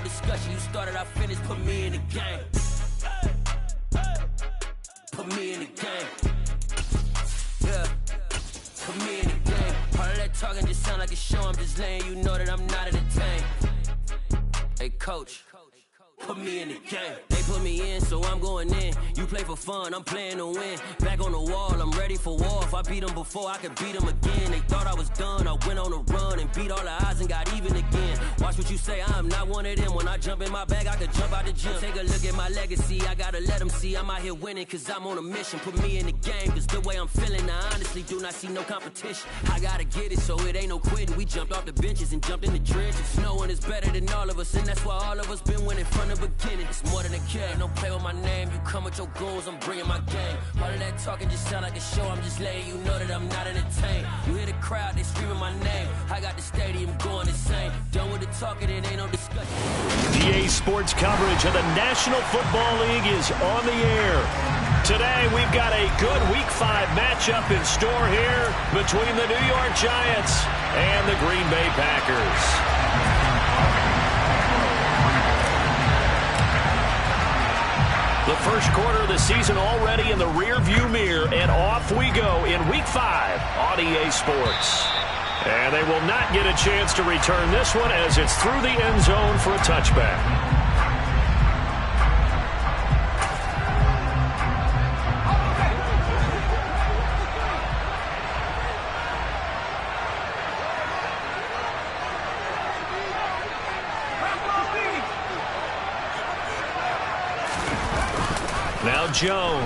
discussion. You started, I finished, put me in the game. Put me in the game. Yeah. Put me in the game. All of that talking just sound like a show. I'm just letting you know that I'm not entertained. Hey, coach. Put me in the game. They put me in, so I'm going in. You play for fun, I'm playing to win. Back on the wall, I'm ready for war. If I beat them before, I could beat them again. They thought I was done, I went on a run and beat all the odds and got even again. Watch what you say, I'm not one of them. When I jump in my bag, I could jump out the gym. Take a look at my legacy, I gotta let them see I'm out here winning, cause I'm on a mission. Put me in the game, cause the way I'm feeling, I honestly do not see no competition. I gotta get it, so it ain't no quitting. We jumped off the benches and jumped in the trenches. No one is better than all of us, and that's why all of us been winning from the beginning. It's more than a game, don't play with my name. You come with your goons, I'm bringing my game. All of that talking just sound like a show. I'm just letting you know that I'm not entertained. You hear the crowd, they screaming my name. I got the stadium going insane. Done with the talking, it ain't no discussion. EA Sports coverage of the National Football League is on the air. Today, we've got a good Week 5 matchup in store here between the New York Giants and the Green Bay Packers. The first quarter of the season already in the rear-view mirror, and off we go in Week 5 on EA Sports. And they will not get a chance to return this one as it's through the end zone for a touchback. Now Jones.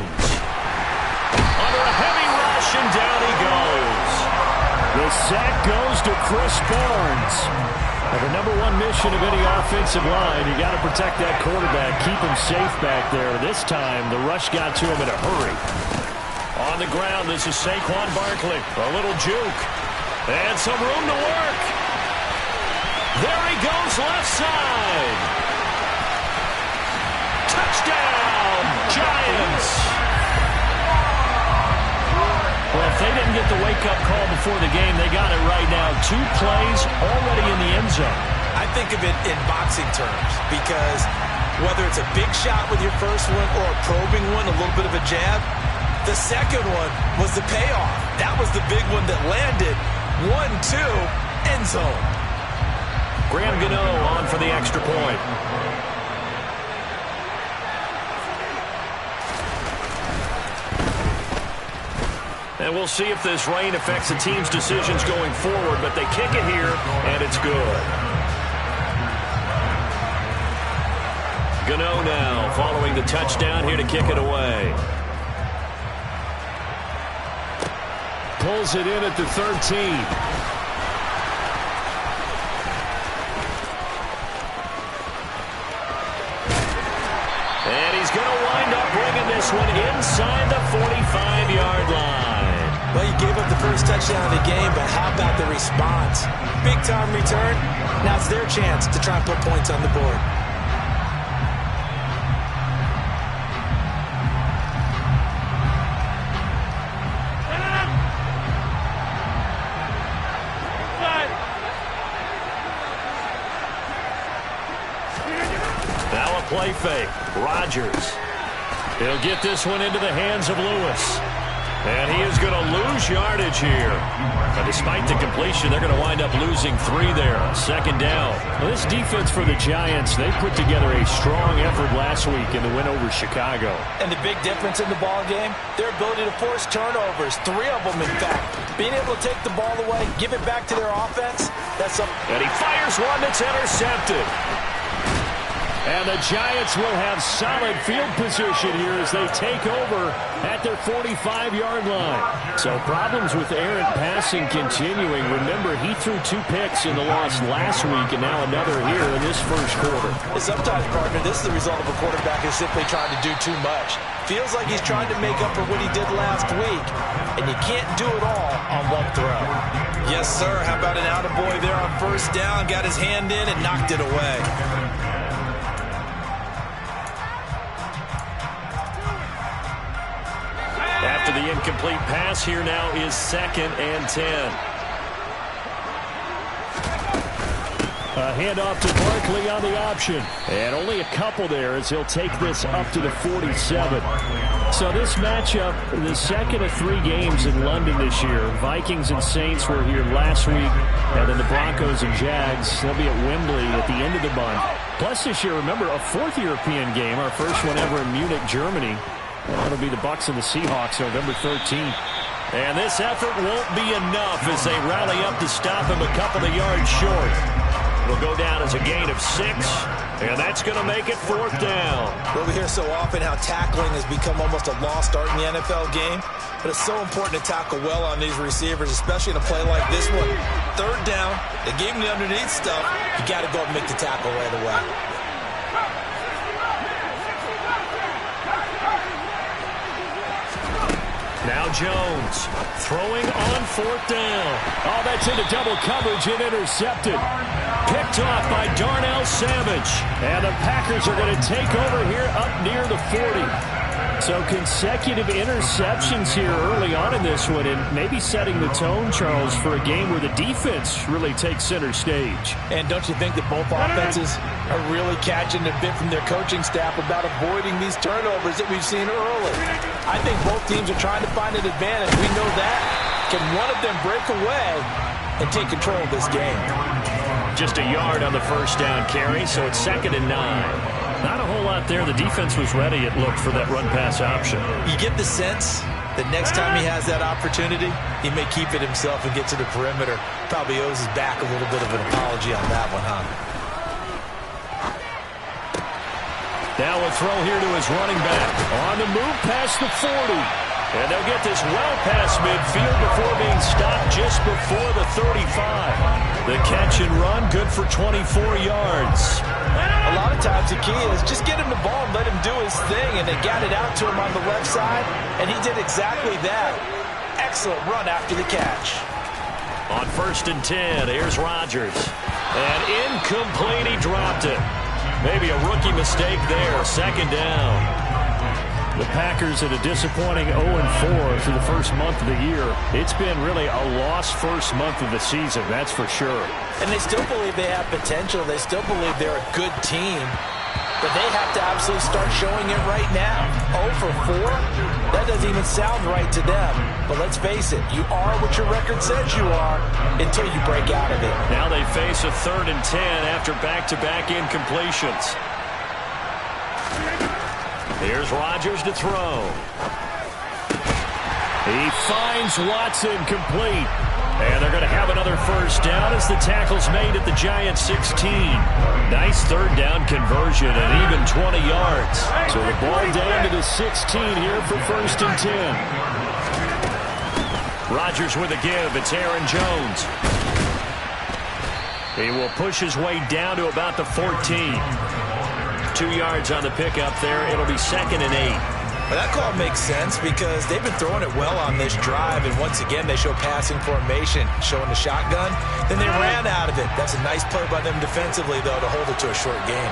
Under a heavy rush, and down he goes. The sack goes to Chris Barnes. Now, the number one mission of any offensive line, you got to protect that quarterback, keep him safe back there. This time, the rush got to him in a hurry. On the ground, this is Saquon Barkley. A little juke. And some room to work. There he goes, left side. Touchdown, Giants. Well, if they didn't get the wake-up call before the game, they got it right now. 2 plays already in the end zone. I think of it in boxing terms because whether it's a big shot with your first one or a probing one, a little bit of a jab, the second one was the payoff. That was the big one that landed. 1-2, end zone. Graham Gano on for the extra point. And we'll see if this rain affects the team's decisions going forward, but they kick it here, and it's good. Gano now following the touchdown here to kick it away. Pulls it in at the 13. And he's going to wind up bringing this one inside the 45-yard line. Well, you gave up the first touchdown of the game, but how about the response? Big-time return. Now it's their chance to try and put points on the board. Now a play fake. Rodgers. He'll get this one into the hands of Lewis. And he is going to lose yardage here. But despite the completion, they're going to wind up losing 3 there on second down. Well, this defense for the Giants, they put together a strong effort last week in the win over Chicago. And the big difference in the ball game, their ability to force turnovers, 3 of them in fact. Being able to take the ball away, give it back to their offense, that's something. And he fires one that's intercepted. And the Giants will have solid field position here as they take over at their 45-yard line. So problems with errant passing continuing. Remember, he threw 2 picks in the loss last week and now another here in this first quarter. Sometimes, partner, this is the result of a quarterback who's simply trying to do too much. Feels like he's trying to make up for what he did last week, and you can't do it all on one throw. Yes, sir. How about an attaboy there on first down? Got his hand in and knocked it away. After the incomplete pass, here now is 2nd and 10. A handoff to Barkley on the option. And only a couple there as he'll take this up to the 47. So this matchup, the second of 3 games in London this year. Vikings and Saints were here last week. And then the Broncos and Jags, they'll be at Wembley at the end of the month. Plus this year, remember, a 4th European game, our first one ever in Munich, Germany. That'll be the Bucs and the Seahawks November 13th. And this effort won't be enough as they rally up to stop him a couple of yards short. It'll go down as a gain of 6, and that's going to make it 4th down. Well, we hear so often how tackling has become almost a lost art in the NFL game, but it's so important to tackle well on these receivers, especially in a play like this one. 3rd down, they gave him the underneath stuff. You got to go and make the tackle right away. Now Jones throwing on 4th down. Oh, that's into double coverage and intercepted. Picked off by Darnell Savage. And the Packers are going to take over here up near the 40. So consecutive interceptions here early on in this one, and maybe setting the tone, Charles, for a game where the defense really takes center stage. And don't you think that both offenses are really catching a bit from their coaching staff about avoiding these turnovers that we've seen early? I think both teams are trying to find an advantage. We know that. Can one of them break away and take control of this game? Just a yard on the 1st down carry, so it's 2nd and 9. Not a whole lot there. The defense was ready, it looked, for that run-pass option. You get the sense that next time he has that opportunity, he may keep it himself and get to the perimeter. Probably owes his back a little bit of an apology on that one, huh? Now a throw here to his running back. On the move past the 40. And they'll get this well past midfield before being stopped just before the 35. The catch and run, good for 24 yards. A lot of times the key is just get him the ball and let him do his thing, and they got it out to him on the left side, and he did exactly that. Excellent run after the catch. On 1st and 10, here's Rodgers. And incomplete, he dropped it. Maybe a rookie mistake there, 2nd down. The Packers at a disappointing 0-4 through the first month of the year. It's been really a lost first month of the season, that's for sure. And they still believe they have potential. They still believe they're a good team. But they have to absolutely start showing it right now. 0-4? That doesn't even sound right to them. But let's face it, you are what your record says you are until you break out of it. Now they face a 3rd and 10 after back-to-back incompletions. Here's Rodgers to throw. He finds Watson complete. And they're going to have another 1st down as the tackle's made at the Giants 16. Nice 3rd down conversion and even 20 yards. So the ball down to the 16 here for 1st and 10. Rodgers with a give. It's Aaron Jones. He will push his way down to about the 14. 2 yards on the pickup there. It'll be 2nd and 8. Well, that call makes sense because they've been throwing it well on this drive, and once again they show passing formation, showing the shotgun. Then they ran out of it. That's a nice play by them defensively, though, to hold it to a short game.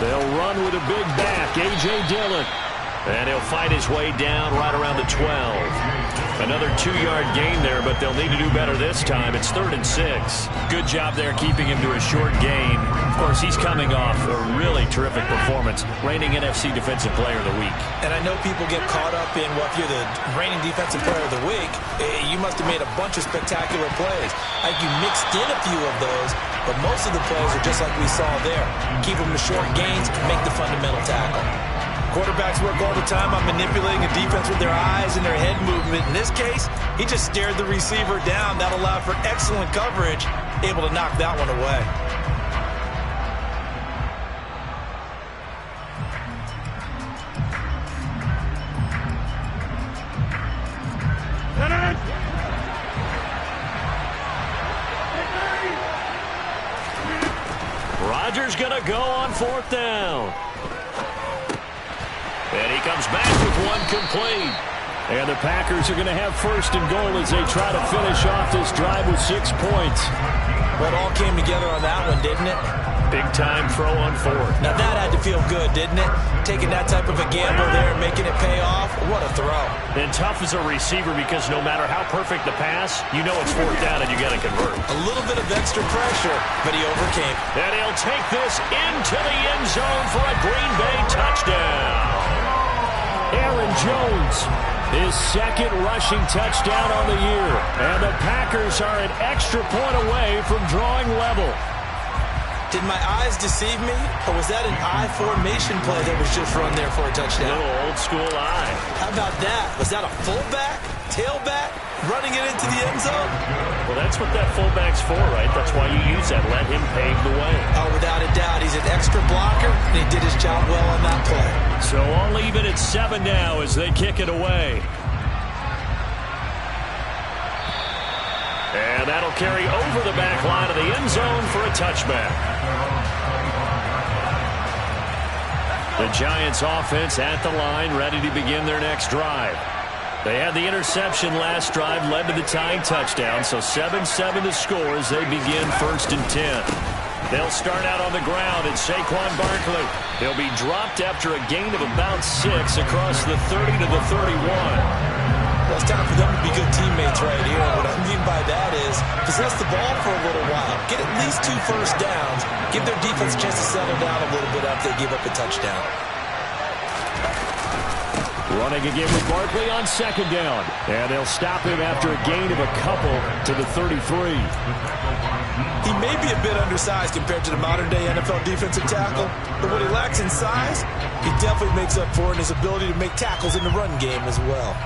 They'll run with a big back, A.J. Dillon. And he'll fight his way down right around the 12. Another 2-yard gain there, but they'll need to do better this time. It's 3rd and 6. Good job there keeping him to a short gain. Of course, he's coming off a really terrific performance, reigning NFC Defensive Player of the Week. And I know people get caught up in, well, if you're the reigning Defensive Player of the Week, you must have made a bunch of spectacular plays. Like you mixed in a few of those, but most of the plays are just like we saw there. Keep them to short gains, make the fundamental tackle. Quarterbacks work all the time on manipulating a defense with their eyes and their head movement. In this case, he just stared the receiver down. That allowed for excellent coverage, able to knock that one away. Rodgers going to go on 4th down. And he comes back with one complete. And the Packers are going to have 1st and goal as they try to finish off this drive with 6 points. But all came together on that one, didn't it? Big-time throw on fourth. Now that had to feel good, didn't it? Taking that type of a gamble there and making it pay off. What a throw. And tough as a receiver because no matter how perfect the pass, you know it's fourth down and you got to convert. A little bit of extra pressure, but he overcame. And he'll take this into the end zone for a Green Bay touchdown. Aaron Jones, his second rushing touchdown on the year. And the Packers are an extra point away from drawing level. Did my eyes deceive me, or was that an I formation play that was just run there for a touchdown? Little old school eye. How about that? Was that a fullback, tailback, running it into the end zone? Well, that's what that fullback's for, right? That's why you use that. Let him pave the way. Oh, without a doubt. He's an extra blocker, and he did his job well on that play. So all even at 7 now as they kick it away. And that'll carry over the back line of the end zone for a touchback. The Giants offense at the line, ready to begin their next drive. They had the interception last drive, led to the tying touchdown, so 7-7 the score as they begin 1st and 10. They'll start out on the ground, and Saquon Barkley. He'll be dropped after a gain of about 6 across the 30 to the 31. Well, it's time for them to be good teammates right here. What I mean by that is possess the ball for a little while. Get at least 2 first downs. Give their defense a chance to settle down a little bit after they give up a touchdown. Running again with Barkley on 2nd down. And they'll stop him after a gain of a couple to the 33. He may be a bit undersized compared to the modern-day NFL defensive tackle, but what he lacks in size, he definitely makes up for in his ability to make tackles in the run game as well.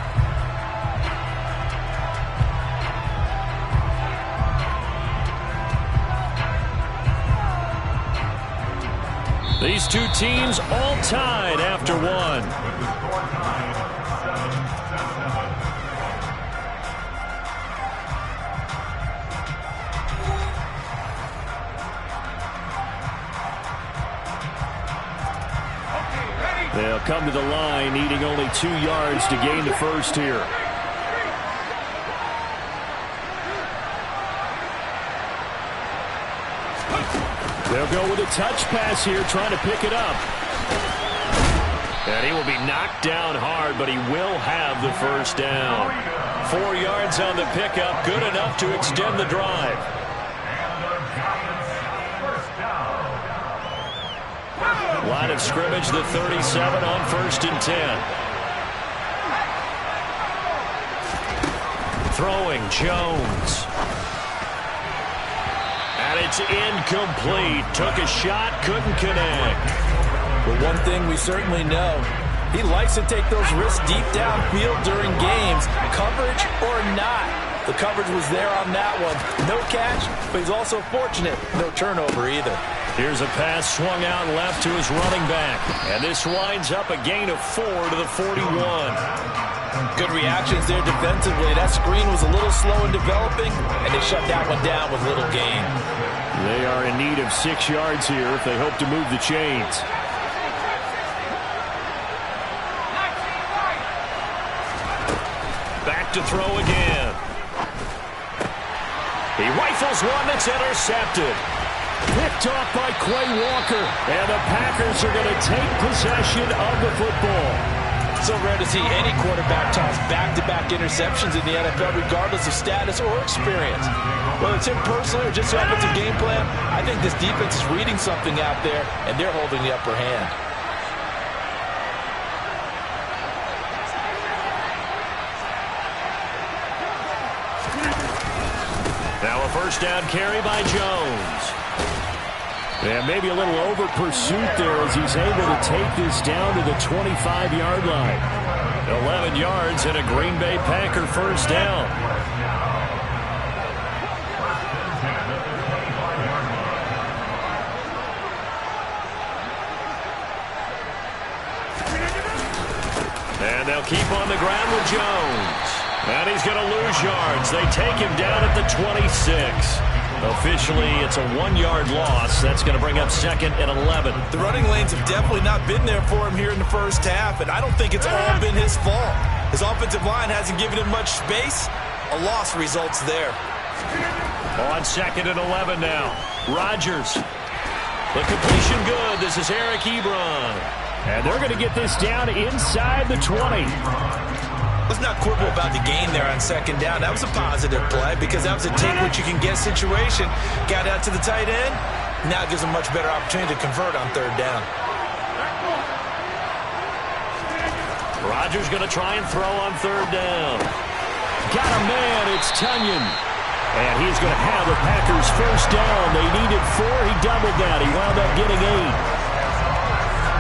These two teams all tied after 1. They'll come to the line, needing only 2 yards to gain the first here. They'll go with a touch pass here, trying to pick it up. And he will be knocked down hard, but he will have the first down. 4 yards on the pickup, good enough to extend the drive. Line of scrimmage, the 37 on 1st and 10. Throwing, Jones. And it's incomplete. Took a shot, couldn't connect. But one thing we certainly know, he likes to take those risks deep downfield during games, coverage or not. The coverage was there on that one. No catch, but he's also fortunate. No turnover either. Here's a pass swung out left to his running back. And this winds up a gain of 4 to the 41. Good reactions there defensively. That screen was a little slow in developing, and they shut that one down with little gain. They are in need of 6 yards here if they hope to move the chains. Back to throw again. He rifles one that's intercepted. Picked off by Quay Walker. And the Packers are going to take possession of the football. So rare to see any quarterback toss back-to-back interceptions in the NFL, regardless of status or experience. Whether it's him personally or just the offensive game plan, I think this defense is reading something out there, and they're holding the upper hand. Now a first down carry by Jones. And maybe a little over pursuit there as he's able to take this down to the 25-yard line. 11 yards and a Green Bay Packer first down. And they'll keep on the ground with Jones. And he's going to lose yards. They take him down at the 26. Officially, it's a 1-yard loss. That's going to bring up 2nd and 11. The running lanes have definitely not been there for him here in the first half, and I don't think it's all been his fault. His offensive line hasn't given him much space. A loss results there. On 2nd and 11 now. Rodgers. The completion good. This is Eric Ebron. And they're going to get this down inside the 20. Let's not quibble about the gain there on 2nd down. That was a positive play because that was a take-what-you-can-get situation. Got out to the tight end. Now it gives them much better opportunity to convert on 3rd down. Rodgers going to try and throw on 3rd down. Got a man. It's Tunyon. And he's going to have the Packers 1st down. They needed 4. He doubled that. He wound up getting 8.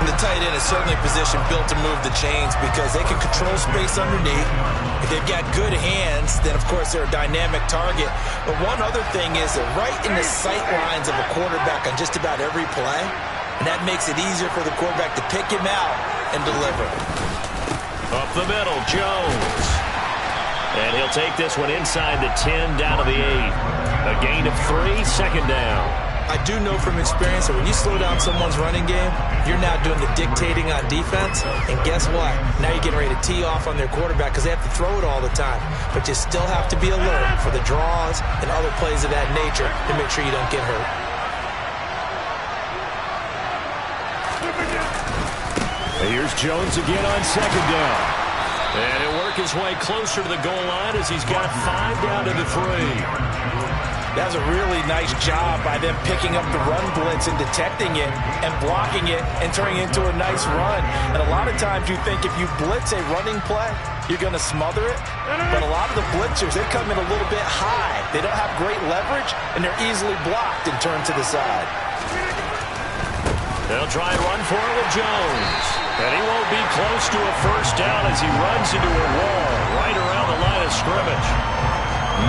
And the tight end is certainly positioned built to move the chains because they can control space underneath. If they've got good hands, then, of course, they're a dynamic target. But one other thing is they're right in the sight lines of a quarterback on just about every play. And that makes it easier for the quarterback to pick him out and deliver. Up the middle, Jones. And he'll take this one inside the 10, down to the 8. A gain of 3, 2nd down. I do know from experience that when you slow down someone's running game, you're now doing the dictating on defense. And guess what? Now you're getting ready to tee off on their quarterback because they have to throw it all the time. But you still have to be alert for the draws and other plays of that nature to make sure you don't get hurt. Here's Jones again on 2nd down. And he'll work his way closer to the goal line as he's got 5 down to the 3. That was a really nice job by them picking up the run blitz and detecting it and blocking it and turning it into a nice run. And a lot of times you think if you blitz a running play, you're going to smother it. But a lot of the blitzers, they come in a little bit high. They don't have great leverage, and they're easily blocked and turned to the side. They'll try and run for it with Jones. And he won't be close to a 1st down as he runs into a wall right around the line of scrimmage.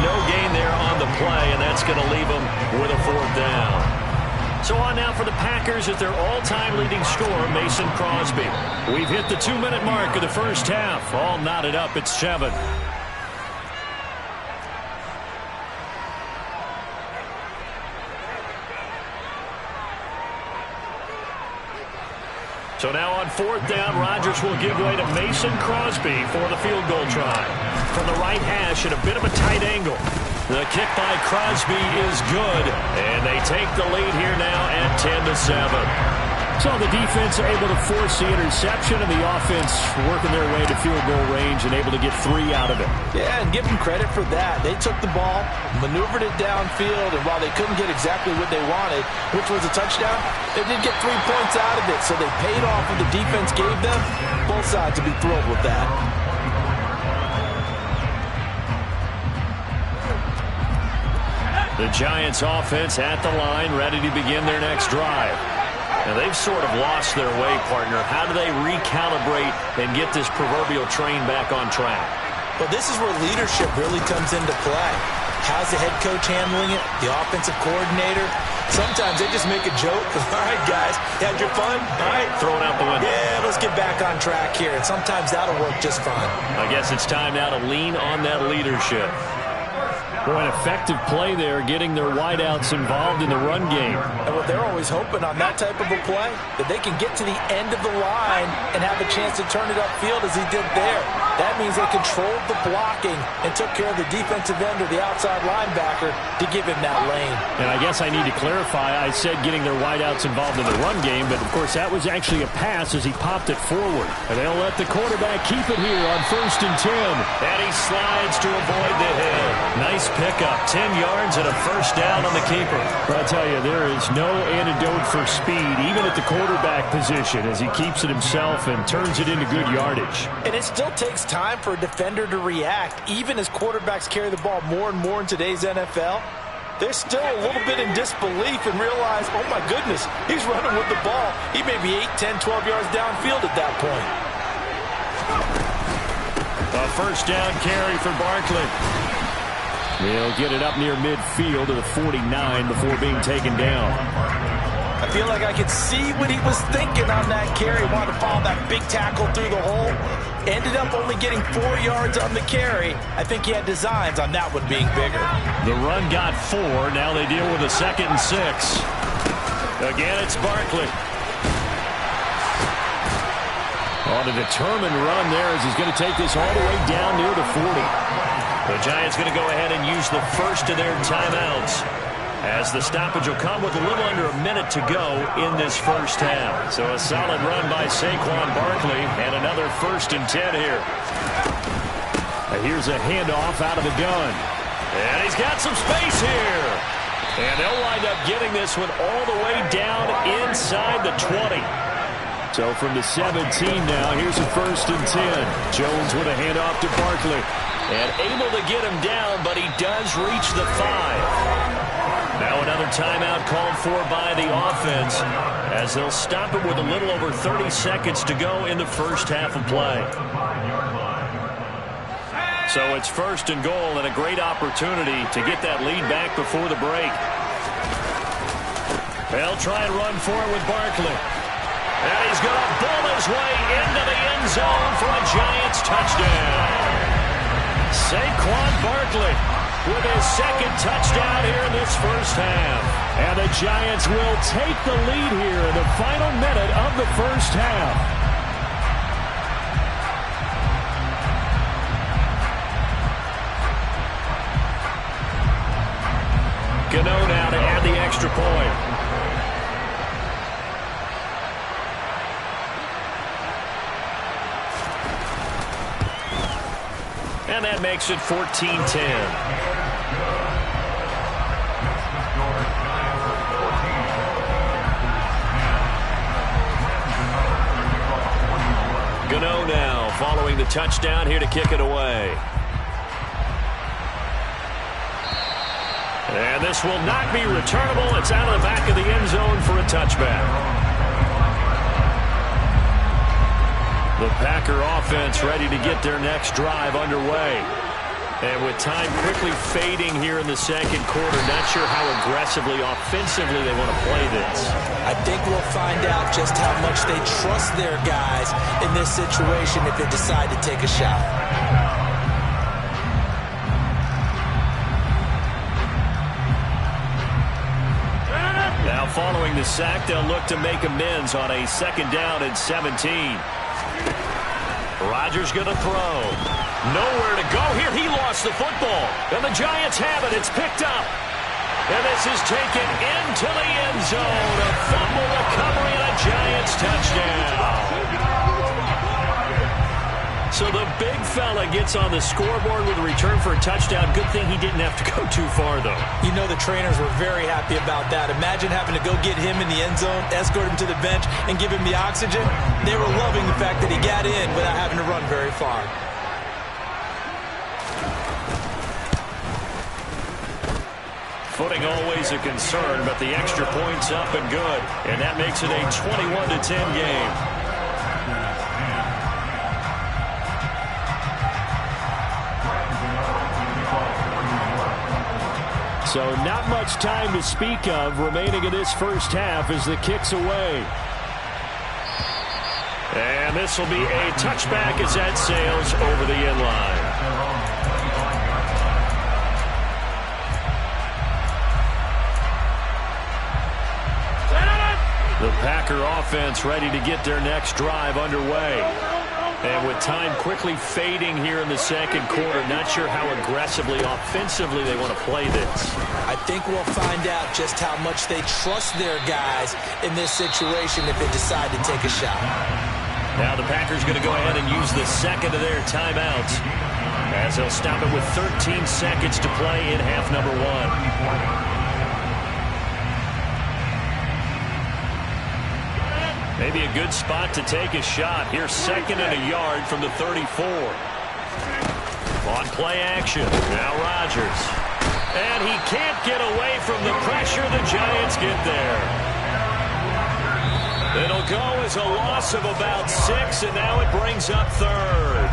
No gain there on the play, and that's going to leave them with a 4th down. So on now for the Packers at their all-time leading scorer, Mason Crosby. We've hit the 2-minute mark of the 1st half. All knotted up at 7. So now on 4th down, Rodgers will give way to Mason Crosby for the field goal try. From the right hash at a bit of a tight angle. The kick by Crosby is good, and they take the lead here now at 10-7. So the defense able to force the interception, and the offense working their way to field goal range and able to get 3 out of it. Yeah, and give them credit for that. They took the ball, maneuvered it downfield, and while they couldn't get exactly what they wanted, which was a touchdown, they did get 3 points out of it, so they paid off what the defense gave them. Both sides will be thrilled with that. The Giants offense at the line, ready to begin their next drive. And they've sort of lost their way, partner. How do they recalibrate and get this proverbial train back on track? Well, this is where leadership really comes into play. How's the head coach handling it? The offensive coordinator? Sometimes they just make a joke. All right, guys, had your fun? All right. Throw it out the window. Yeah, let's get back on track here. And sometimes that'll work just fine. I guess it's time now to lean on that leadership. Boy, an effective play there, getting their wideouts involved in the run game. And what they're always hoping on that type of a play, that they can get to the end of the line and have a chance to turn it upfield as he did there. That means they controlled the blocking and took care of the defensive end or the outside linebacker to give him that lane. And I guess I need to clarify, I said getting their wideouts involved in the run game, but of course that was actually a pass as he popped it forward. And they'll let the quarterback keep it here on 1st and 10. And he slides to avoid the hit. Nice pickup, 10 yards and a 1st down on the keeper. But I tell you, there is no antidote for speed, even at the quarterback position, as he keeps it himself and turns it into good yardage. And it still takes time for a defender to react, even as quarterbacks carry the ball more and more in today's NFL. They're still a little bit in disbelief and realize, oh my goodness, he's running with the ball. He may be 8, 10, 12 yards downfield at that point. A 1st down carry for Barkley. He'll get it up near midfield to the 49 before being taken down. I feel like I could see what he was thinking on that carry. Wanted to follow that big tackle through the hole. Ended up only getting 4 yards on the carry. I think he had designs on that one being bigger. The run got 4. Now they deal with a 2nd and 6. Again, it's Barkley. On a determined run there as he's going to take this all the way down near the 40. The Giants going to go ahead and use the first of their timeouts, as the stoppage will come with a little under a minute to go in this first half. So a solid run by Saquon Barkley, and another 1st and 10 here. Here's a handoff out of the gun. And he's got some space here. And they'll wind up getting this one all the way down inside the 20. So from the 17 now, here's a 1st and 10. Jones with a handoff to Barkley. And able to get him down, but he does reach the 5. Now another timeout called for by the offense, as they'll stop it with a little over 30 seconds to go in the first half of play. So it's 1st and goal, and a great opportunity to get that lead back before the break. They'll try and run for it with Barkley. And he's going to bull his way into the end zone for a Giants touchdown. Saquon Barkley with his 2nd touchdown here in this first half. And the Giants will take the lead here in the final minute of the first half. Gano now to add the extra point. And that makes it 14-10. Gano now following the touchdown here to kick it away. And this will not be returnable. It's out of the back of the end zone for a touchback. The Packer offense ready to get their next drive underway. And with time quickly fading here in the second quarter, not sure how aggressively, offensively they want to play this. I think we'll find out just how much they trust their guys in this situation if they decide to take a shot. Now following the sack, they'll look to make amends on a 2nd down and 17. Rodgers going to throw. Nowhere to go here. He lost the football. And the Giants have it. It's picked up. And this is taken into the end zone. A fumble recovery and a Giants touchdown. So the big fella gets on the scoreboard with a return for a touchdown. Good thing he didn't have to go too far, though. You know the trainers were very happy about that. Imagine having to go get him in the end zone, escort him to the bench, and give him the oxygen. They were loving the fact that he got in without having to run very far. Footing always a concern, but the extra point's up and good. And that makes it a 21-10 game. So not much time to speak of remaining in this first half as the kick's away. And this will be a touchback as that sails over the end line. The Packer offense ready to get their next drive underway. And with time quickly fading here in the second quarter, not sure how aggressively, offensively they want to play this. I think we'll find out just how much they trust their guys in this situation if they decide to take a shot. Now the Packers going to go ahead and use the 2nd of their timeouts, as they'll stop it with 13 seconds to play in half number 1. Maybe a good spot to take a shot. Here's 2nd and a yard from the 34. On play action. Now Rodgers. And he can't get away from the pressure. The Giants get there. It'll go as a loss of about 6, and now it brings up 3rd.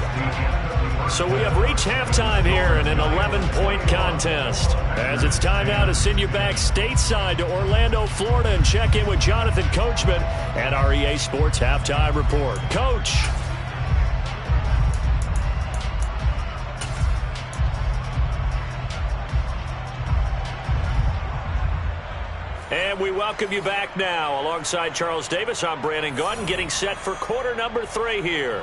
So we have reached halftime here in an 11-point contest. As it's time now to send you back stateside to Orlando, Florida, and check in with Jonathan Coachman at our EA Sports Halftime Report. Coach. And we welcome you back now. Alongside Charles Davis, I'm Brandon Gaudin, getting set for quarter number 3 here.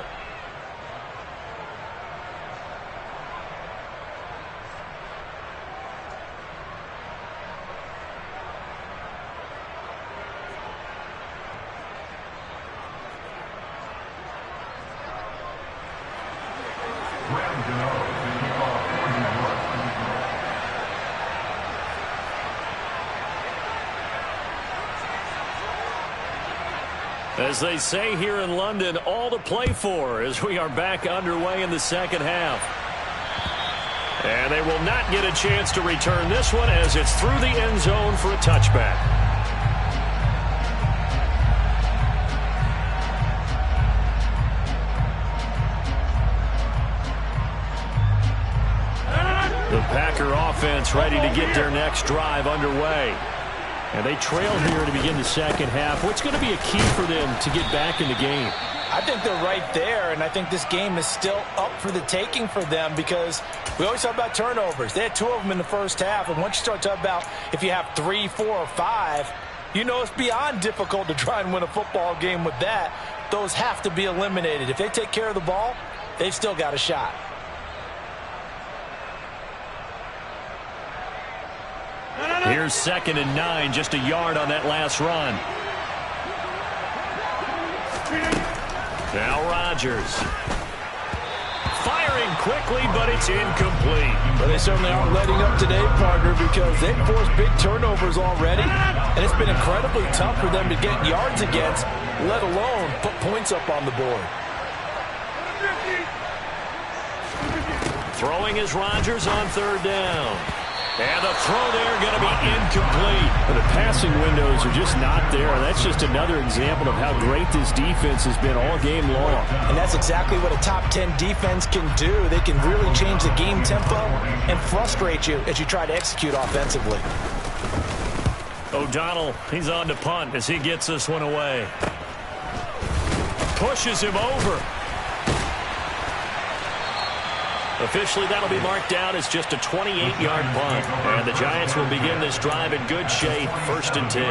As they say here in London, all to play for as we are back underway in the second half. And they will not get a chance to return this one as it's through the end zone for a touchback. The Packer offense ready to get their next drive underway. And they trail here to begin the second half. What's going to be a key for them to get back in the game? I think they're right there, and I think this game is still up for the taking for them because we always talk about turnovers. They had 2 of them in the first half, and once you start talking about if you have 3, 4, or 5, you know it's beyond difficult to try and win a football game with that. Those have to be eliminated. If they take care of the ball, they've still got a shot. Here's 2nd and 9, just a yard on that last run. Now Rodgers. Firing quickly, but it's incomplete. But they certainly aren't letting up today, partner, because they've forced big turnovers already, and it's been incredibly tough for them to get yards against, let alone put points up on the board. Throwing is Rodgers on 3rd down. And the throw there going to be incomplete. The passing windows are just not there. That's just another example of how great this defense has been all game long. And that's exactly what a top 10 defense can do. They can really change the game tempo and frustrate you as you try to execute offensively. O'Donnell, he's on to punt as he gets this one away. Pushes him over. Officially, that'll be marked out as just a 28-yard punt. And the Giants will begin this drive in good shape, 1st and 10.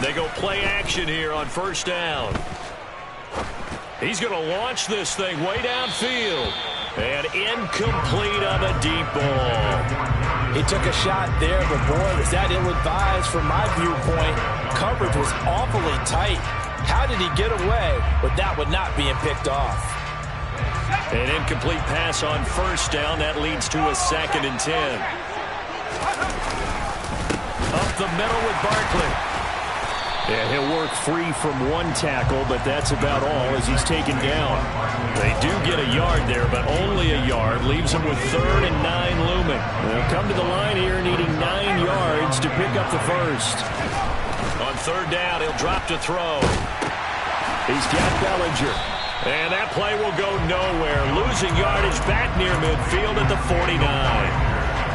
They go play action here on 1st down. He's going to launch this thing way downfield. And incomplete on the deep ball. He took a shot there, but boy, was that ill-advised from my viewpoint. Coverage was awfully tight. How did he get away with that one not being picked off? An incomplete pass on 1st down. That leads to a 2nd and 10. Up the middle with Barkley. Yeah, he'll work free from one tackle, but that's about all as he's taken down. They do get a yard there, but only a yard. Leaves him with 3rd and 9 looming. They'll come to the line here needing 9 yards to pick up the 1st. On 3rd down, he'll drop to throw. He's got Bellinger. And that play will go nowhere. Losing yardage back near midfield at the 49.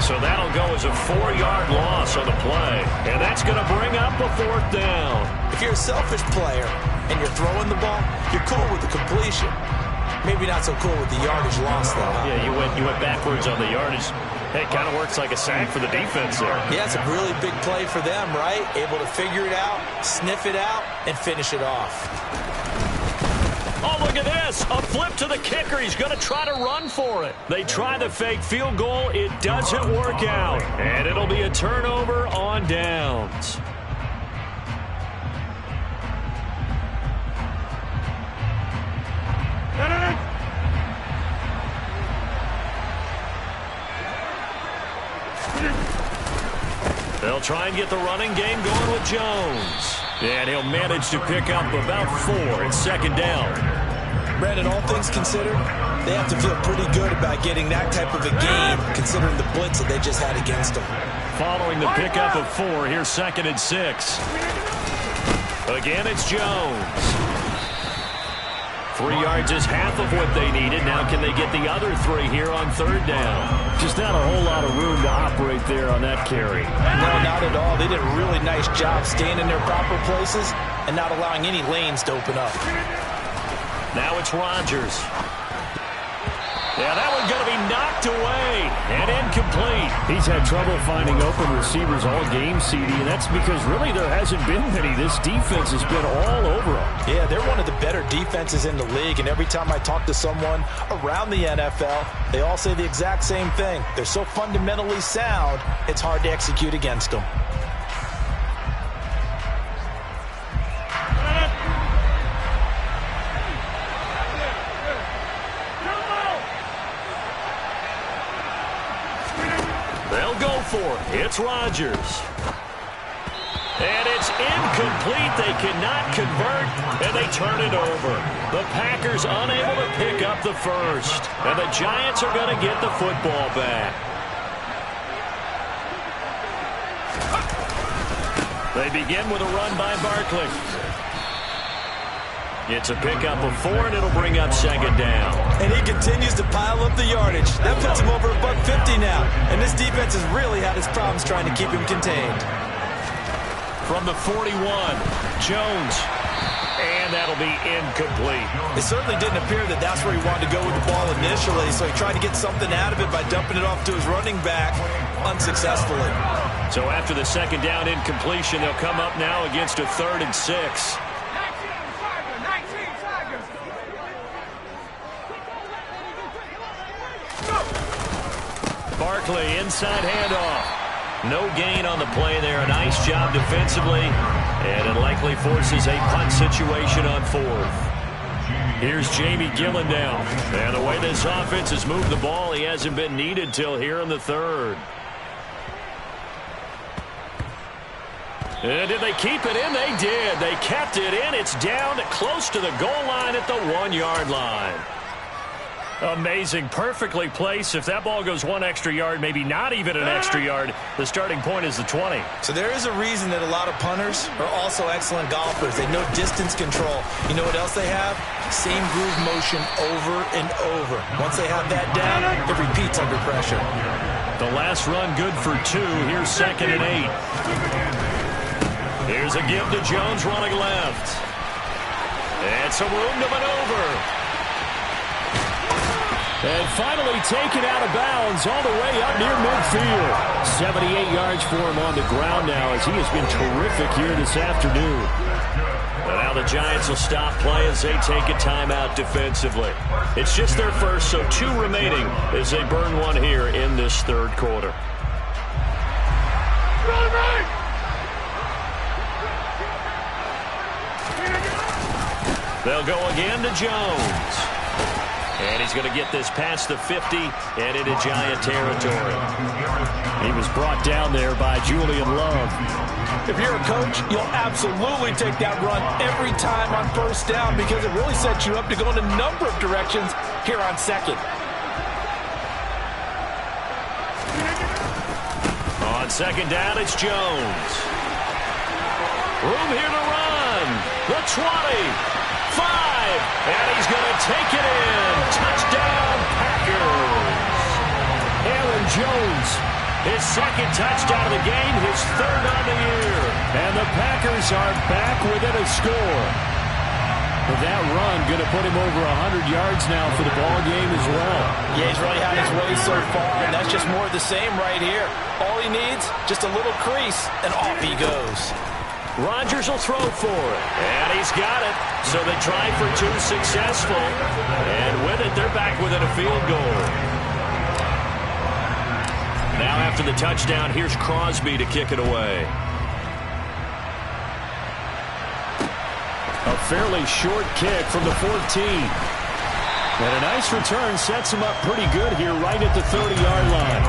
So that'll go as a 4-yard loss on the play. And that's going to bring up a 4th down. If you're a selfish player and you're throwing the ball, you're cool with the completion. Maybe not so cool with the yardage loss, though. Huh? Yeah, you went backwards on the yardage. Hey, it kind of works like a sack for the defense there. Yeah, it's a really big play for them, right? Able to figure it out, sniff it out, and finish it off. Oh, look at this. A flip to the kicker. He's going to try to run for it. They try the fake field goal. It doesn't work out. And it'll be a turnover on downs. They'll try and get the running game going with Jones. And he'll manage to pick up about 4 at 2nd down. Brandon, all things considered, they have to feel pretty good about getting that type of a game, considering the blitz that they just had against them. Following the pickup of 4, here's 2nd and 6. Again, it's Jones. 3 yards is half of what they needed. Now can they get the other 3 here on 3rd down? Just not a whole lot of room to operate there on that carry. No, not at all. They did a really nice job staying in their proper places and not allowing any lanes to open up. Now it's Rodgers. Yeah, that one's going to be knocked away and incomplete. He's had trouble finding open receivers all game, CD, and that's because really there hasn't been many. This defense has been all over them. Yeah, they're one of the better defenses in the league, and every time I talk to someone around the NFL, they all say the exact same thing. They're so fundamentally sound, it's hard to execute against them. for it. It's Rodgers. And it's incomplete. They cannot convert, and they turn it over. The Packers unable to pick up the first. And the Giants are going to get the football back. They begin with a run by Barkley. It's a pickup of 4, and it'll bring up second down. And he continues to pile up the yardage. That puts him over $150 now. And this defense has really had its problems trying to keep him contained. From the 41, Jones. And that'll be incomplete. It certainly didn't appear that that's where he wanted to go with the ball initially, so he tried to get something out of it by dumping it off to his running back unsuccessfully. So after the second down incompletion, they'll come up now against a 3rd and 6. Barkley, inside handoff. No gain on the play there. A nice job defensively. And it likely forces a punt situation on 4th. Here's Jamie Gillen now. And the way this offense has moved the ball, he hasn't been needed till here in the 3rd. And did they keep it in? They did. They kept it in. It's down close to the goal line at the 1-yard line. Amazing. Perfectly placed. If that ball goes 1 extra yard, maybe not even an extra yard, the starting point is the 20. So there is a reason that a lot of punters are also excellent golfers. They know distance control. You know what else they have? Same groove motion over and over. Once they have that down, it repeats under pressure. The last run good for 2. Here's 2nd and 8. Here's a give to Jones running left. And some room to maneuver. And finally taken out of bounds all the way up near midfield. 78 yards for him on the ground now as he has been terrific here this afternoon. And now the Giants will stop play as they take a timeout defensively. It's just their first, so 2 remaining as they burn 1 here in this 3rd quarter. They'll go again to Jones. And he's going to get this past the 50 and into Giant territory. He was brought down there by Julian Love. If you're a coach, you'll absolutely take that run every time on 1st down because it really sets you up to go in a number of directions here on 2nd. On 2nd down, it's Jones. Room here to run. The 20. 5, and he's going to take it in. Touchdown, Packers. Aaron Jones, his 2nd touchdown of the game, his 3rd on the year. And the Packers are back within a score. With that run, going to put him over 100 yards now for the ball game as well. Yeah, he's really had his way so far, and that's just more of the same right here. All he needs, just a little crease, and off he goes. Rodgers will throw for it, and he's got it. So they try for 2 successful, and with it, they're back within a field goal. Now after the touchdown, here's Crosby to kick it away. A fairly short kick from the 14. And a nice return sets him up pretty good here right at the 30-yard line.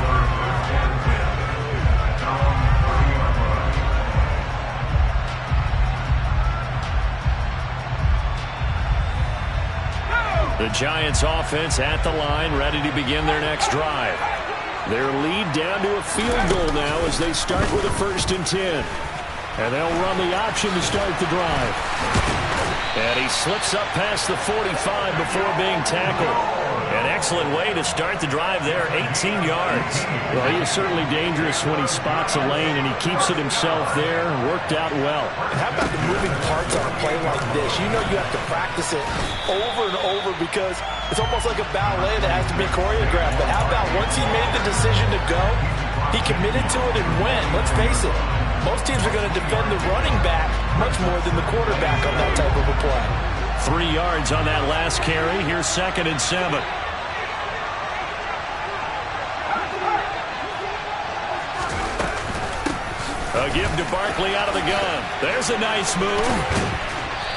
The Giants offense at the line, ready to begin their next drive. Their lead down to a field goal now as they start with a 1st and 10. And they'll run the option to start the drive. And he slips up past the 45 before being tackled. An excellent way to start the drive there, 18 yards. Well, he is certainly dangerous when he spots a lane, and he keeps it himself there. Worked out well. And how about the moving parts on a play like this? You know you have to practice it over and over because it's almost like a ballet that has to be choreographed. But how about once he made the decision to go, he committed to it and went. Let's face it, most teams are going to defend the running back much more than the quarterback on that type of a play. 3 yards on that last carry. Here's 2nd and 7. A give to Barkley out of the gun. There's a nice move.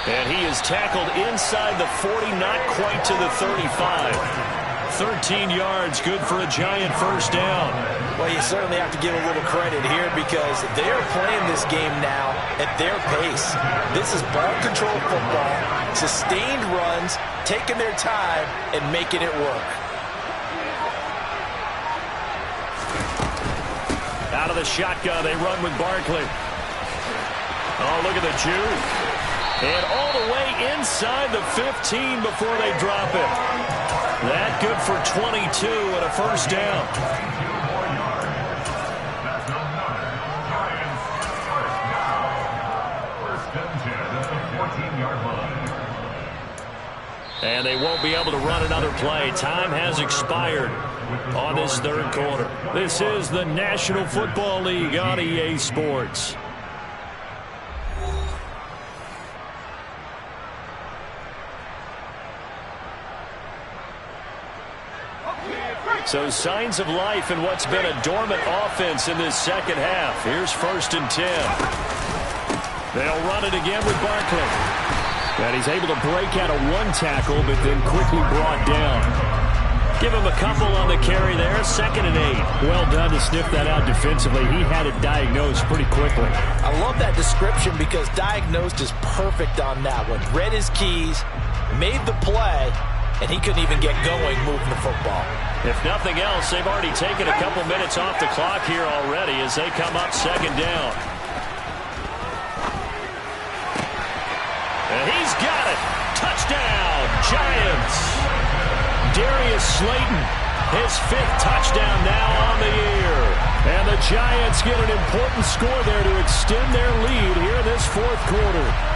And he is tackled inside the 40, not quite to the 35. 13 yards, good for a Giant first down. Well, you certainly have to give a little credit here because they are playing this game now at their pace. This is ball control football, sustained runs, taking their time and making it work. Out of the shotgun, they run with Barkley. Oh, look at the juke. And all the way inside the 15 before they drop it. That good for 22 and a first down. And they won't be able to run another play. Time has expired on this third quarter. This is the National Football League on EA Sports. So signs of life in what's been a dormant offense in this second half. Here's 1st and 10. They'll run it again with Barkley. And he's able to break out of one tackle, but then quickly brought down. Give him a couple on the carry there. 2nd and 8. Well done to sniff that out defensively. He had it diagnosed pretty quickly. I love that description because diagnosed is perfect on that one. Read his keys, made the play, and he couldn't even get going moving the football. If nothing else, they've already taken a couple minutes off the clock here already as they come up 2nd down. And he's got it. Touchdown, Giants. Darius Slayton, his 5th touchdown now on the year. And the Giants get an important score there to extend their lead here in this 4th quarter.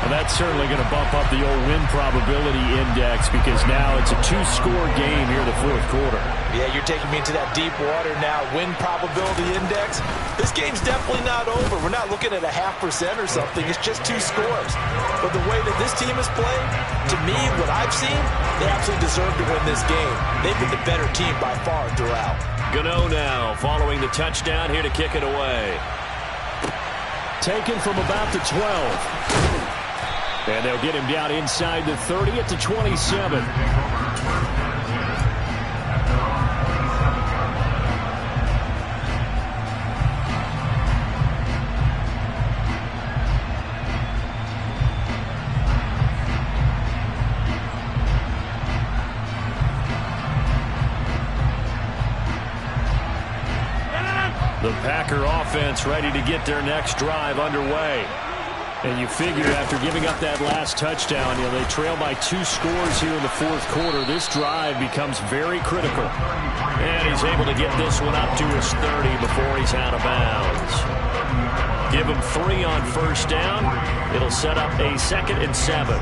And that's certainly going to bump up the old win probability index because now it's a 2-score game here in the 4th quarter. Yeah, you're taking me into that deep water now. Win probability index. This game's definitely not over. We're not looking at a 0.5% or something. It's just 2 scores. But the way that this team is playing, to me, what I've seen, they absolutely deserve to win this game. They've been the better team by far throughout. Gano now following the touchdown here to kick it away. Taken from about the 12. And they'll get him down inside the 30 at the 27. The Packer offense ready to get their next drive underway. And you figure after giving up that last touchdown, they trail by 2 scores here in the 4th quarter. This drive becomes very critical. And he's able to get this one up to his 30 before he's out of bounds. Give him 3 on 1st down. It'll set up a 2nd and 7.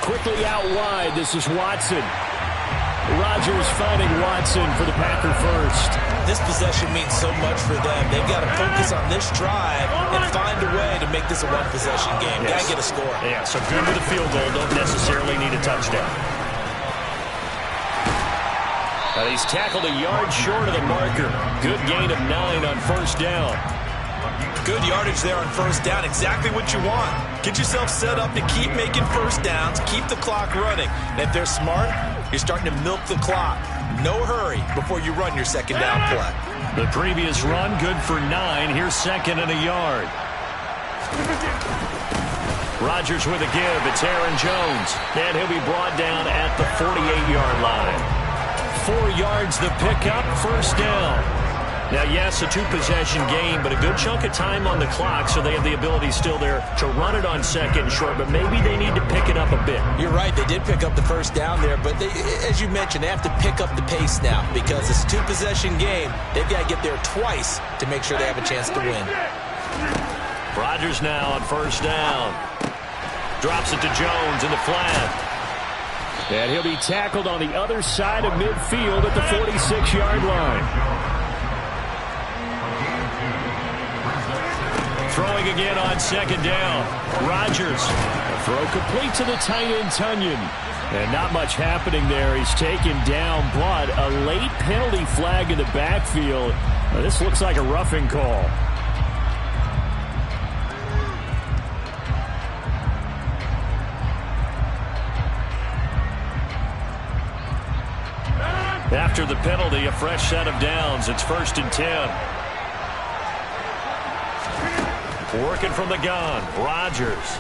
Quickly out wide, this is Watson. Rodgers finding Watson for the Packer first. This possession means so much for them. They've got to focus on this drive and find a way to make this a one-possession game. Yes. Got to get a score. Yeah, so good with a field goal. Don't necessarily need a touchdown. Now he's tackled a yard short of the marker. Good gain of 9 on 1st down. Good yardage there on 1st down. Exactly what you want. Get yourself set up to keep making 1st downs, keep the clock running. And if they're smart, you're starting to milk the clock. No hurry before you run your 2nd down play. The previous run, good for 9. Here's 2nd and a yard. Rodgers with a give. It's Aaron Jones. And he'll be brought down at the 48-yard line. 4 yards the pickup, 1st down. Now, yes, a 2-possession game, but a good chunk of time on the clock, so they have the ability still there to run it on 2nd and short, but maybe they need to pick it up a bit. You're right. They did pick up the 1st down there, but they, as you mentioned, they have to pick up the pace now because it's a 2-possession game. They've got to get there twice to make sure they have a chance to win. Rodgers now on 1st down. Drops it to Jones in the flat. And he'll be tackled on the other side of midfield at the 46-yard line. Throwing again on 2nd down. Rodgers Throw complete to the tight end, Tonyan. And not much happening there. He's taken down, but a late penalty flag in the backfield. This looks like a roughing call. After the penalty, a fresh set of downs. It's 1st and 10. Working from the gun, Rodgers.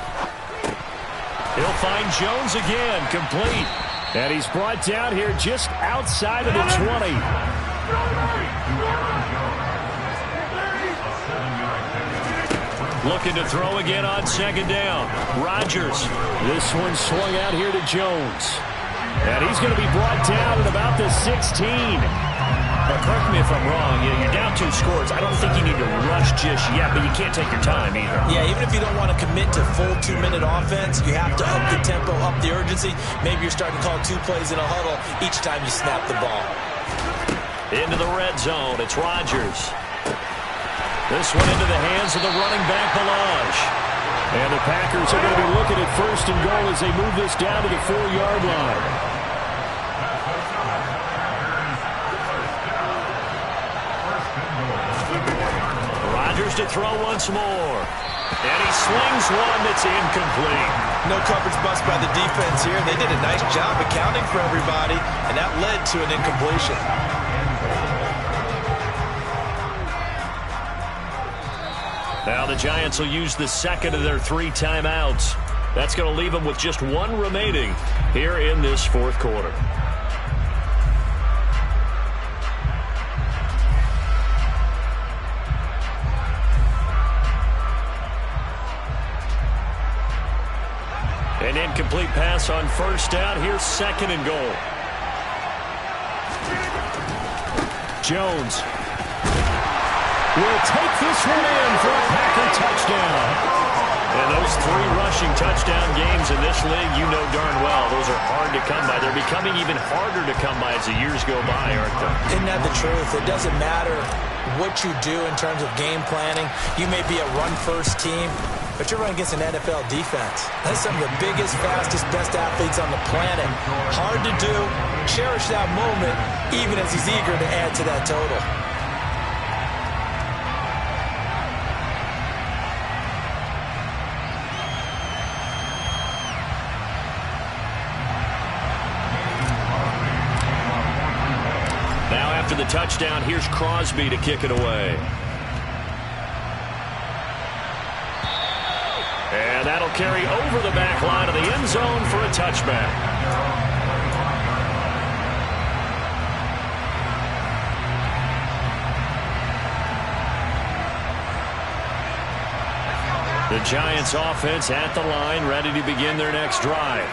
He'll find Jones again, complete. And he's brought down here just outside of the 20. Looking to throw again on 2nd down. Rodgers. This one swung out here to Jones. And he's going to be brought down at about the 16. Now, correct me if I'm wrong. You're down 2 scores. I don't think you need to rush just yet, but you can't take your time either. Yeah, even if you don't want to commit to full 2-minute offense, you have to up the tempo, up the urgency. Maybe you're starting to call 2 plays in a huddle each time you snap the ball. Into the red zone. It's Rodgers. This one into the hands of the running back, Ballage. And the Packers are going to be looking at 1st and goal as they move this down to the 4-yard line. Rodgers to throw once more. And he slings one that's incomplete. No coverage bust by the defense here. They did a nice job accounting for everybody, and that led to an incompletion. Now the Giants will use the 2nd of their 3 timeouts. That's going to leave them with just 1 remaining here in this 4th quarter. An incomplete pass on 1st down. Here's 2nd and goal. Jones will take this one in for a Packer touchdown. And those 3 rushing touchdown games in this league, you know darn well, those are hard to come by. They're becoming even harder to come by as the years go by, aren't they? Isn't that the truth? It doesn't matter what you do in terms of game planning. You may be a run-first team, but you're running against an NFL defense. That's some of the biggest, fastest, best athletes on the planet. Hard to do. Cherish that moment, even as he's eager to add to that total. Now after the touchdown, here's Crosby to kick it away. And that'll carry over the back line of the end zone for a touchback. The Giants offense at the line, ready to begin their next drive.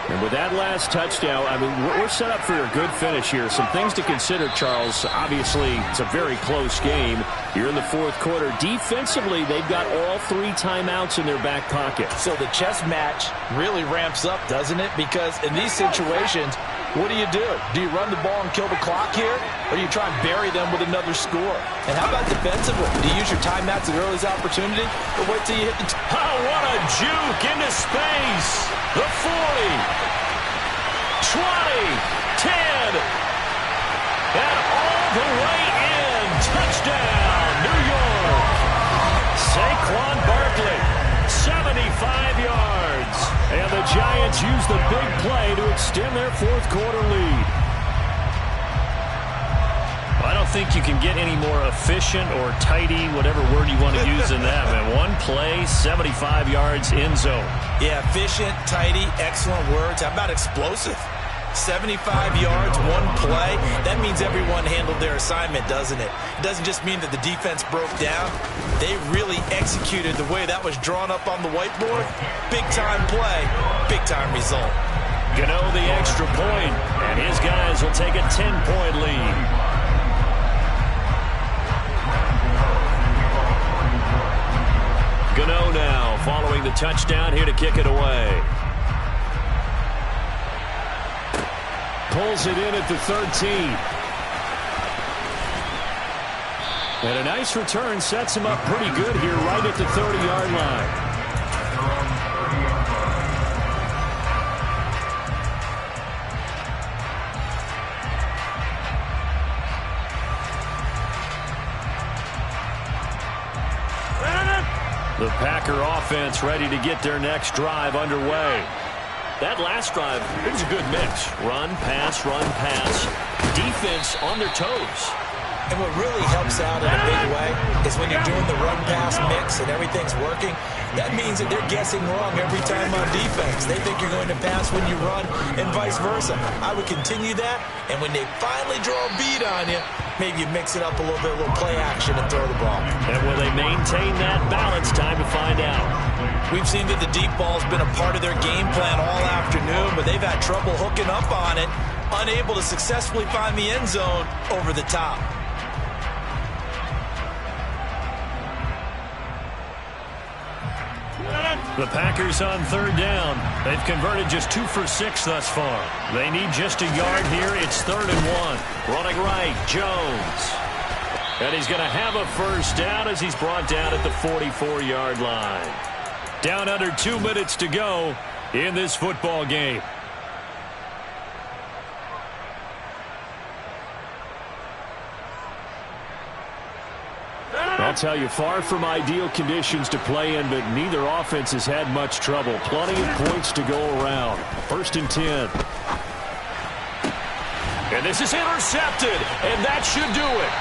And with that last touchdown, I mean, we're set up for a good finish here. Some things to consider, Charles. Obviously, it's a very close game. You're in the 4th quarter. Defensively, they've got all 3 timeouts in their back pocket. So the chess match really ramps up, doesn't it? Because in these situations, what do? Do you run the ball and kill the clock here? Or do you try and bury them with another score? And how about defensively? Do you use your timeouts at earliest opportunity? Or wait till you hit the... Oh, what a juke into space. The 40, 20, 10, and all the way in. Touchdown, New York. Saquon Barkley, 75 yards. And the Giants use the big play to extend their 4th quarter lead. I don't think you can get any more efficient or tidy, whatever word you want to use in that, man. 1 play, 75 yards, end zone. Yeah, efficient, tidy, excellent words. How about explosive? 75 yards, 1 play. That means everyone handled their assignment, doesn't it? It doesn't just mean that the defense broke down. They really executed the way that was drawn up on the whiteboard. Big-time play, big-time result. Gano the extra point, and his guys will take a 10-point lead. Gano now following the touchdown here to kick it away. Pulls it in at the 13. And a nice return sets him up pretty good here right at the 30-yard line. Packer offense ready to get their next drive underway. That last drive, it was a good mix. Run, pass, defense on their toes. And what really helps out in a big way is when you're doing the run-pass mix and everything's working, that means that they're guessing wrong every time on defense. They think you're going to pass when you run and vice versa. I would continue that, and when they finally draw a bead on you, maybe you mix it up a little bit, a little play action and throw the ball. And will they maintain that balance? Time to find out. We've seen that the deep ball's been a part of their game plan all afternoon, but they've had trouble hooking up on it, unable to successfully find the end zone over the top. The Packers on third down. They've converted just 2 for 6 thus far. They need just a yard here. It's 3rd and 1. Running right, Jones. And he's going to have a first down as he's brought down at the 44-yard line. Down under 2 minutes to go in this football game. I'll tell you, far from ideal conditions to play in, but neither offense has had much trouble. Plenty of points to go around. 1st and 10. And this is intercepted, and that should do it.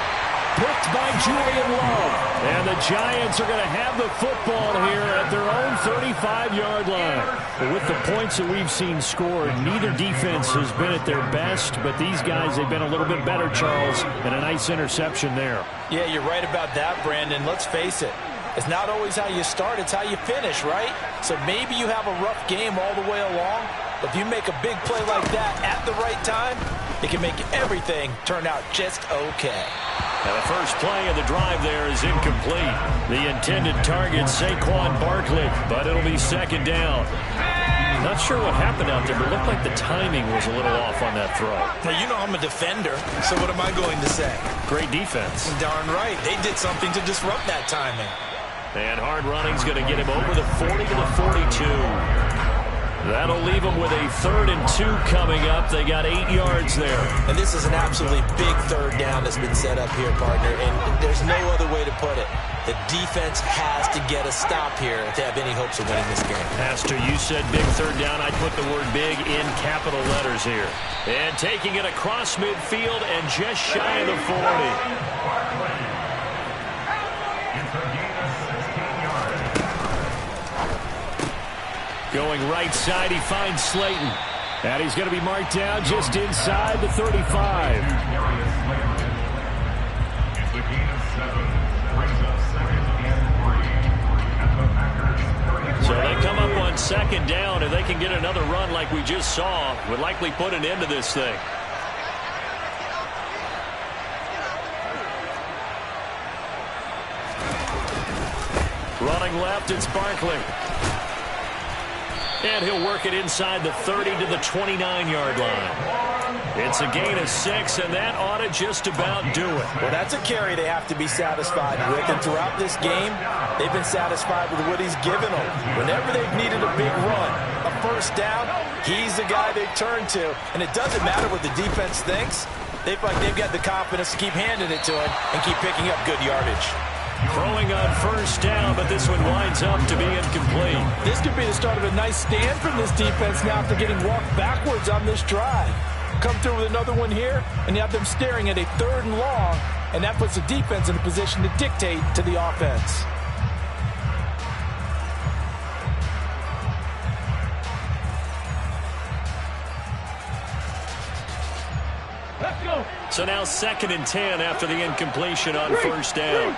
Picked by Julian Love. And the Giants are going to have the football here at their own 35-yard line. But with the points that we've seen scored, neither defense has been at their best, but these guys, they've been a little bit better, Charles, and a nice interception there. Yeah, you're right about that, Brandon. Let's face it. It's not always how you start, it's how you finish, right? So maybe you have a rough game all the way along, but if you make a big play like that at the right time, it can make everything turn out just okay. Now the first play of the drive there is incomplete. The intended target, Saquon Barkley, but it'll be 2nd down. Not sure what happened out there, but it looked like the timing was a little off on that throw. Now, you know I'm a defender, so what am I going to say? Great defense. Darn right. They did something to disrupt that timing. And hard running's going to get him over the 40 to the 42. That'll leave them with a 3rd and 2 coming up. They got 8 yards there. And this is an absolutely big 3rd down that's been set up here, partner, and there's no other way to put it. The defense has to get a stop here if they have any hopes of winning this game. Pastor, you said big 3rd down. I'd put the word big in capital letters here. And taking it across midfield and just shy of the 40. Going right side, he finds Slayton. And he's going to be marked down just inside the 35. So they come up on 2nd down, and they can get another run like we just saw. Would likely put an end to this thing. Running left, it's Barkley. And he'll work it inside the 30 to the 29-yard line. It's a gain of 6, and that ought to just about do it. Well, that's a carry they have to be satisfied with. And throughout this game, they've been satisfied with what he's given them. Whenever they've needed a big run, a first down, he's the guy they turn to. And it doesn't matter what the defense thinks. They feel like they've got the confidence to keep handing it to him and keep picking up good yardage. Throwing on first down, but this one winds up to be incomplete. This could be the start of a nice stand from this defense now after getting walked backwards on this drive. Come through with another one here, and you have them staring at a 3rd and long, and that puts the defense in a position to dictate to the offense. Let's go. So now 2nd and 10 after the incompletion on first down.